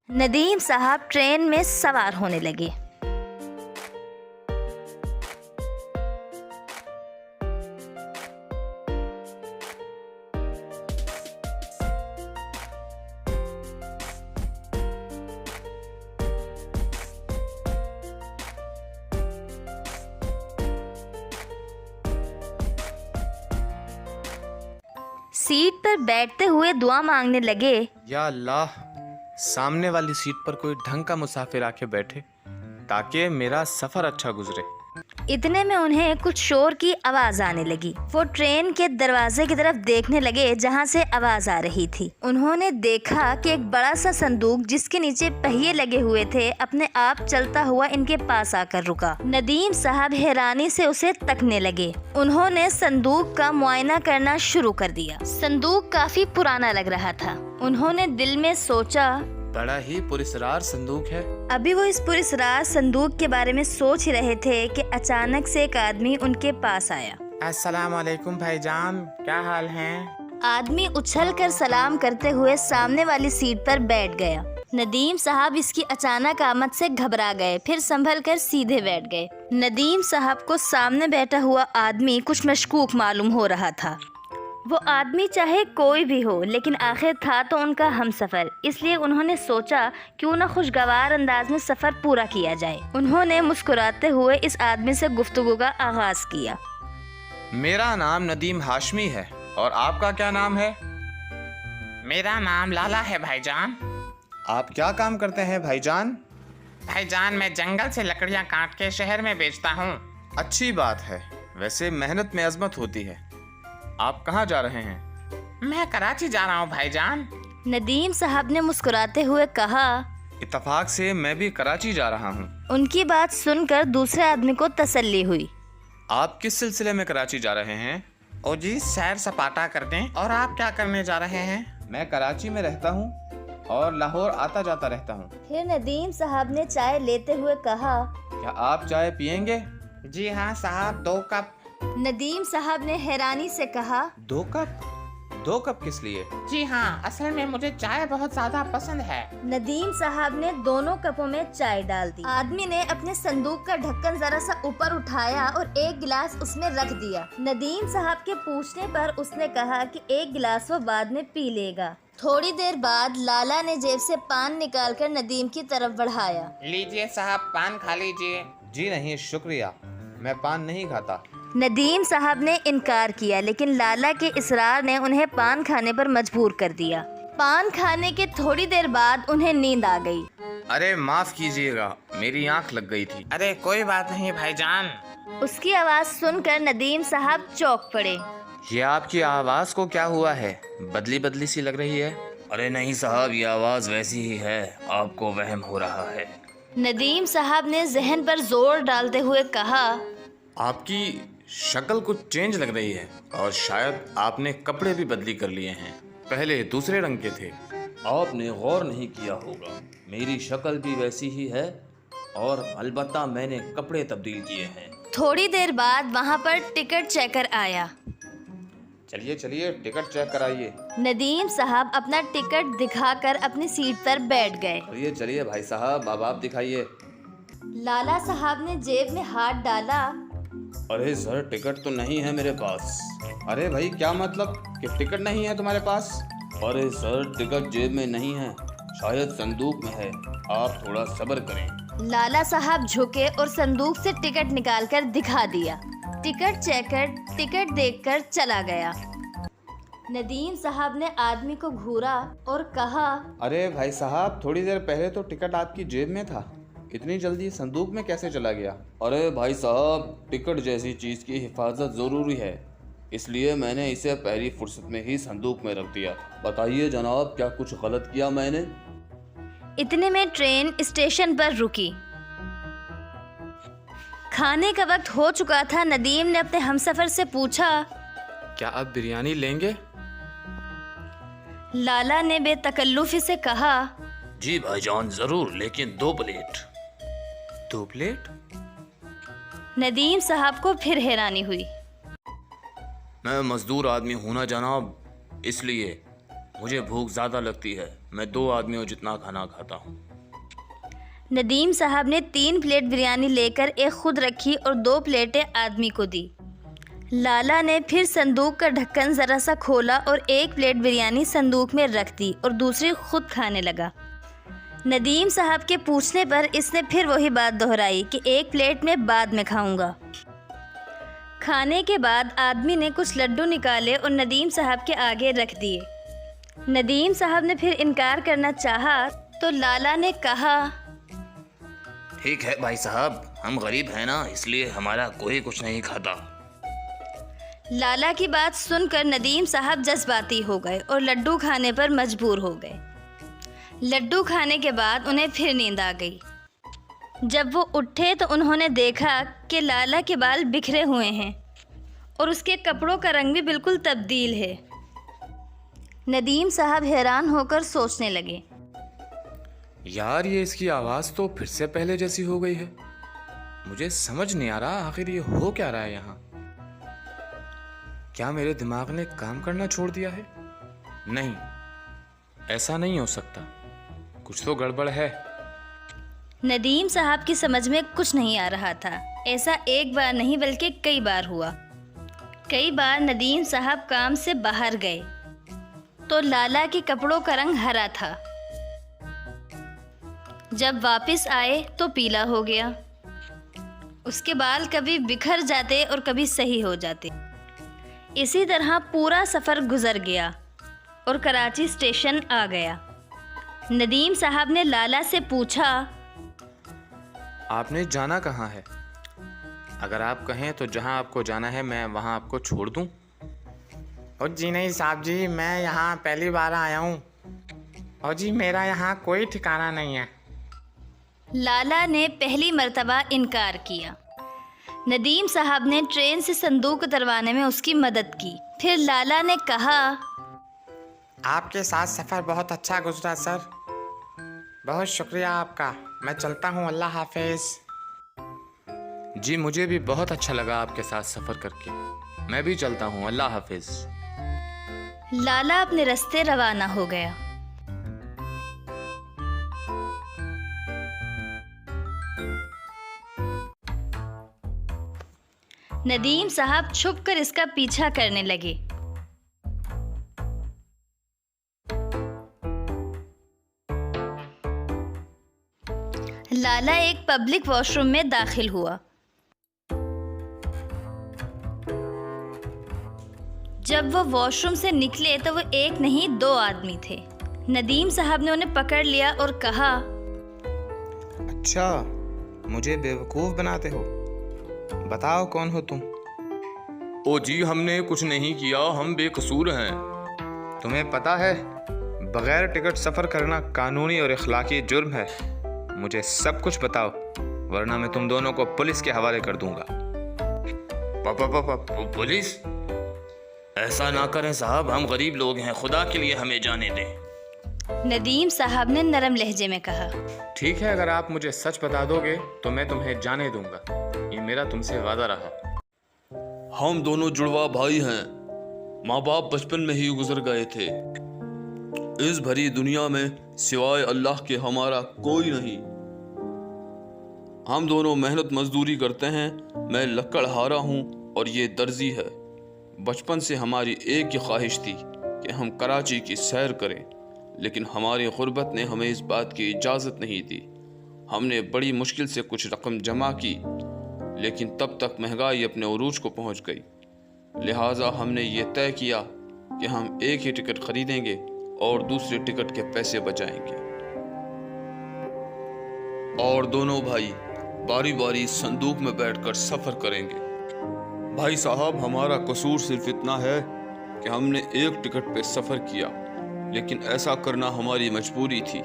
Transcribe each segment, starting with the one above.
ندیم صاحب ट्रेन में सवार होने लगे। सीट पर बैठते हुए दुआ मांगने लगे, या अल्लाह, सामने वाली सीट पर कोई ढंग का मुसाफिर आके बैठे ताकि मेरा सफर अच्छा गुजरे। इतने में उन्हें कुछ शोर की आवाज आने लगी। वो ट्रेन के दरवाजे की तरफ देखने लगे जहां से आवाज आ रही थी। उन्होंने देखा कि एक बड़ा सा संदूक जिसके नीचे पहिए लगे हुए थे अपने आप चलता हुआ इनके पास आकर रुका। नदीम साहब हैरानी से उसे तकने लगे। उन्होंने संदूक का मुआयना करना शुरू कर दिया। संदूक काफी पुराना लग रहा था। उन्होंने दिल में सोचा, बड़ा ही पुरस्कार संदूक है। अभी वो इस पुरस्कार संदूक के बारे में सोच ही रहे थे कि अचानक से एक आदमी उनके पास आया। अस्सलाम वालेकुम भाईजान, क्या हाल है? आदमी उछलकर सलाम करते हुए सामने वाली सीट पर बैठ गया। नदीम साहब इसकी अचानक आमद से घबरा गए, फिर संभल कर सीधे बैठ गए। नदीम साहब को सामने बैठा हुआ आदमी कुछ मशकूक मालूम हो रहा था। वो आदमी चाहे कोई भी हो, लेकिन आखिर था तो उनका हमसफर, इसलिए उन्होंने सोचा क्यों न खुशगवार अंदाज में सफर पूरा किया जाए। उन्होंने मुस्कुराते हुए इस आदमी से गुफ्तगू का आगाज किया। मेरा नाम नदीम हाशमी है और आपका क्या नाम है? मेरा नाम लाला है भाईजान। आप क्या काम करते हैं भाईजान? भाईजान, मैं जंगल से लकड़ियां काट के शहर में बेचता हूँ। अच्छी बात है, वैसे मेहनत में अजमत होती है। आप कहाँ जा रहे हैं? मैं कराची जा रहा हूँ भाईजान। नदीम साहब ने मुस्कुराते हुए कहा। इत्तफाक से मैं भी कराची जा रहा हूँ। उनकी बात सुनकर दूसरे आदमी को तसल्ली हुई। आप किस सिलसिले में कराची जा रहे हैं? ओ जी, सैर सपाटा कर दें। और आप क्या करने जा रहे हैं? मैं कराची में रहता हूँ और लाहौर आता जाता रहता हूँ। फिर नदीम साहब ने चाय लेते हुए कहा, क्या आप चाय पियेंगे? जी हाँ साहब, 2 कप। नदीम साहब ने हैरानी से कहा, 2 कप? 2 कप किस लिए? जी हाँ, असल में मुझे चाय बहुत ज्यादा पसंद है। नदीम साहब ने दोनों कपों में चाय डाल दी। आदमी ने अपने संदूक का ढक्कन जरा सा ऊपर उठाया और एक गिलास उसमें रख दिया। नदीम साहब के पूछने पर उसने कहा कि एक गिलास वो बाद में पी लेगा। थोड़ी देर बाद लाला ने जेब से पान निकालकर नदीम की तरफ बढ़ाया। लीजिए साहब, पान खा लीजिए। जी नहीं शुक्रिया, मैं पान नहीं खाता। नदीम साहब ने इनकार किया, लेकिन लाला के इसरार ने उन्हें पान खाने पर मजबूर कर दिया। पान खाने के थोड़ी देर बाद उन्हें नींद आ गई। अरे माफ कीजिएगा, मेरी आंख लग गई थी। अरे कोई बात नहीं भाईजान। उसकी आवाज सुनकर नदीम साहब चौंक पड़े। ये आपकी आवाज को क्या हुआ है? बदली बदली सी लग रही है। अरे नहीं साहब, ये आवाज वैसी ही है, आपको वहम हो रहा है। नदीम साहब ने जहन पर जोर डालते हुए कहा, आपकी शक्ल कुछ चेंज लग रही है और शायद आपने कपड़े भी बदली कर लिए हैं। पहले दूसरे रंग के थे। आपने गौर नहीं किया होगा, मेरी शक्ल भी वैसी ही है और अलबत्ता मैंने कपड़े तब्दील किए हैं। थोड़ी देर बाद वहाँ पर टिकट चेकर आया। चलिए चलिए, टिकट चेक कराइए। नदीम साहब अपना टिकट दिखाकर अपनी सीट पर बैठ गए। चलिए चलिए भाई साहब, अब आप दिखाइए। लाला साहब ने जेब में हाथ डाला। अरे सर, टिकट तो नहीं है मेरे पास। अरे भाई, क्या मतलब कि टिकट नहीं है तुम्हारे पास? अरे सर, टिकट जेब में नहीं है, शायद संदूक में है, आप थोड़ा सब्र करें। लाला साहब झुके और संदूक से टिकट निकालकर दिखा दिया। टिकट चेकर टिकट देखकर चला गया। नदीम साहब ने आदमी को घूरा और कहा, अरे भाई साहब, थोड़ी देर पहले तो टिकट आपकी जेब में था, इतनी जल्दी संदूक में कैसे चला गया? अरे भाई साहब, टिकट जैसी चीज़ की हिफाजत ज़रूरी है, इसलिए मैंने इसे पहली फुर्सत में ही संदूक में रख दिया। बताइए जनाब, क्या कुछ गलत किया मैंने? इतने में ट्रेन स्टेशन पर रुकी। खाने का वक्त हो चुका था। नदीम ने अपने हमसफर से पूछा, क्या आप बिरयानी लेंगे? लाला ने बेतकल्लुफी से कहा, जी भाईजान ज़रूर, लेकिन 2 प्लेट। 2 प्लेट? नदीम साहब को फिर हैरानी हुई। मैं मजदूर आदमी हूँ ना जनाब, इसलिए मुझे भूख ज़्यादा लगती है। मैं 2 आदमियों जितना खाना खाता हूँ। नदीम साहब ने 3 प्लेट बिरयानी लेकर एक खुद रखी और 2 प्लेटें आदमी को दी। लाला ने फिर संदूक का ढक्कन ज़रा सा खोला और 1 प्लेट बिरयानी संदूक में रख दी और दूसरी खुद खाने लगा। नदीम साहब के पूछने पर इसने फिर वही बात दोहराई कि 1 प्लेट में बाद में खाऊंगा। खाने के बाद आदमी ने कुछ लड्डू निकाले और नदीम साहब के आगे रख दिए। नदीम साहब ने फिर इनकार करना चाहा तो लाला ने कहा, ठीक है भाई साहब, हम गरीब हैं ना, इसलिए हमारा कोई कुछ नहीं खाता। लाला की बात सुनकर नदीम साहब जज्बाती हो गए और लड्डू खाने पर मजबूर हो गए। लड्डू खाने के बाद उन्हें फिर नींद आ गई। जब वो उठे तो उन्होंने देखा कि लाला के बाल बिखरे हुए हैं और उसके कपड़ों का रंग भी बिल्कुल तब्दील है। नदीम साहब हैरान होकर सोचने लगे, यार ये इसकी आवाज़ तो फिर से पहले जैसी हो गई है। मुझे समझ नहीं आ रहा आखिर ये हो क्या रहा है यहाँ। क्या मेरे दिमाग ने काम करना छोड़ दिया है? नहीं, ऐसा नहीं हो सकता, कुछ तो गड़बड़ है। नदीम साहब की समझ में कुछ नहीं आ रहा था। ऐसा एक बार नहीं बल्कि कई बार हुआ। कई बार नदीम साहब काम से बाहर गए तो लाला के कपड़ों का रंग हरा था। जब वापस आए तो पीला हो गया। उसके बाल कभी बिखर जाते और कभी सही हो जाते। इसी तरह पूरा सफ़र गुजर गया और कराची स्टेशन आ गया। नदीम साहब ने लाला से पूछा, आपने जाना कहाँ है? अगर आप कहें तो जहाँ आपको जाना है मैं वहाँ आपको छोड़ दूँ। ओ जी नहीं साहब जी, मैं यहाँ पहली बार आया हूँ और जी मेरा यहाँ कोई ठिकाना नहीं है। लाला ने पहली मर्तबा इनकार किया। नदीम साहब ने ट्रेन से संदूक उतरवाने में उसकी मदद की। फिर लाला ने कहा, आपके साथ सफ़र बहुत अच्छा गुजरा सर, बहुत शुक्रिया आपका। मैं चलता हूँ, अल्लाह हाफिज़। जी मुझे भी बहुत अच्छा लगा आपके साथ सफ़र करके। मैं भी चलता हूँ, अल्लाह हाफिज़। लाला अपने रास्ते रवाना हो गया। नदीम साहब छुपकर इसका पीछा करने लगे। लाला एक पब्लिक वॉशरूम में दाखिल हुआ। जब वो वॉशरूम से निकले तो वो एक नहीं 2 आदमी थे। नदीम साहब ने उन्हें पकड़ लिया और कहा, अच्छा, मुझे बेवकूफ़ बनाते हो? बताओ कौन हो तुम? ओ जी, हमने कुछ नहीं किया, हम बेकसूर हैं। तुम्हें पता है बगैर टिकट सफ़र करना कानूनी और इखलाकी जुर्म है। मुझे सब कुछ बताओ वरना मैं तुम दोनों को पुलिस के हवाले कर दूंगा। पुलिस? ऐसा ना करें साहब, हम गरीब लोग हैं, खुदा के लिए हमें जाने दें। नदीम साहब ने नरम लहजे में कहा, ठीक है, अगर आप मुझे सच बता दोगे तो मैं तुम्हें जाने दूंगा। ये मेरा तुमसे वादा रहा। हम दोनों जुड़वा भाई हैं, माँ बाप बचपन में ही गुजर गए थे। इस भरी दुनिया में सिवाय अल्लाह के हमारा कोई नहीं। हम दोनों मेहनत मजदूरी करते हैं। मैं लकड़हारा हूँ और ये दर्जी है। बचपन से हमारी एक ही ख्वाहिश थी कि हम कराची की सैर करें, लेकिन हमारी गुर्बत ने हमें इस बात की इजाज़त नहीं दी। हमने बड़ी मुश्किल से कुछ रकम जमा की, लेकिन तब तक महंगाई अपने उरूज को पहुंच गई। लिहाजा हमने ये तय किया कि हम एक ही टिकट खरीदेंगे और दूसरे टिकट के पैसे बचाएंगे, और दोनों भाई बारी बारी संदूक में बैठकर सफ़र करेंगे। भाई साहब, हमारा कसूर सिर्फ इतना है कि हमने एक टिकट पे सफ़र किया, लेकिन ऐसा करना हमारी मजबूरी थी।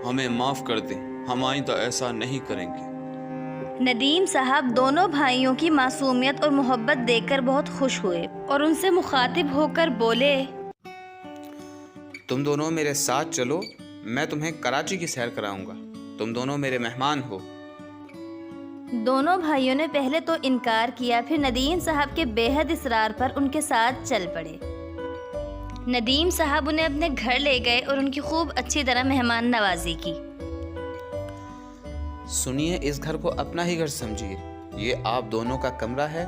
हमें माफ़ कर दें, हम आइंदा ऐसा नहीं करेंगे। नदीम साहब दोनों भाइयों की मासूमियत और मोहब्बत देखकर बहुत खुश हुए और उनसे मुखातिब होकर बोले, तुम दोनों मेरे साथ चलो, मैं तुम्हें कराची की सैर कराऊंगा। तुम दोनों मेरे मेहमान हो। दोनों भाइयों ने पहले तो इनकार किया, फिर नदीम साहब के बेहद इसरार पर उनके साथ चल पड़े। ندیم صاحب انہیں اپنے گھر لے گئے اور ان کی خوب اچھی طرح مہمان نوازی کی۔ سنیے، اس گھر کو اپنا ہی گھر سمجھیے، یہ آپ دونوں کا کمرہ ہے،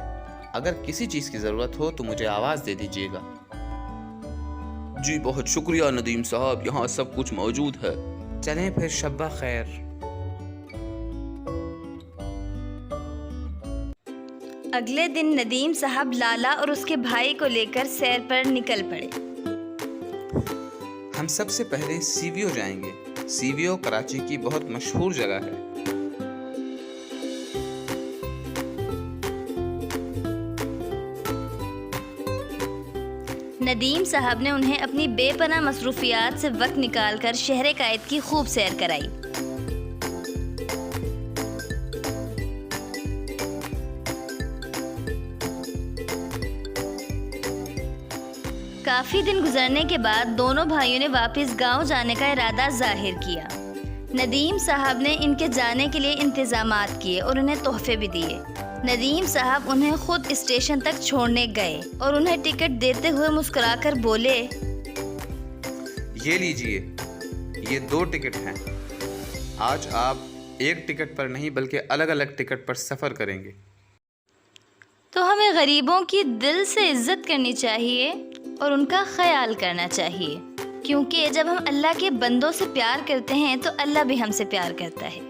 اگر کسی چیز کی ضرورت ہو تو مجھے آواز دے دیجیے گا۔ جی بہت شکریہ ندیم صاحب، یہاں سب کچھ موجود ہے۔ چلیں پھر، شب خیر۔ اگلے دن ندیم صاحب لالا اور اس کے بھائی کو لے کر سیر پر نکل پڑے۔ ہم سب سے پہلے سی وی او جائیں گے۔ سی وی او کراچی کی بہت مشہور جگہ ہے۔ ندیم صاحب نے انہیں اپنی بے پناہ مصروفیات سے وقت نکال کر شہر قائد کی خوب سیر کرائی۔ کافی دن گزرنے کے بعد دونوں بھائیوں نے واپس گاؤں جانے کا ارادہ ظاہر کیا۔ ندیم صاحب نے ان کے جانے کے لیے انتظامات کیے اور انہیں تحفے بھی دیے۔ ندیم صاحب انہیں خود اسٹیشن تک چھوڑنے گئے اور انہیں ٹکٹ دیتے ہوئے مسکرا کر بولے، یہ لیجئے، یہ 2 ٹکٹ ہیں۔ آج آپ ایک ٹکٹ پر نہیں بلکہ الگ الگ ٹکٹ پر سفر کریں گے۔ تو ہمیں غریبوں کی دل سے عزت کرنی چاہیے اور ان کا خیال کرنا چاہیے، کیونکہ جب ہم اللہ کے بندوں سے پیار کرتے ہیں تو اللہ بھی ہم سے پیار کرتا ہے۔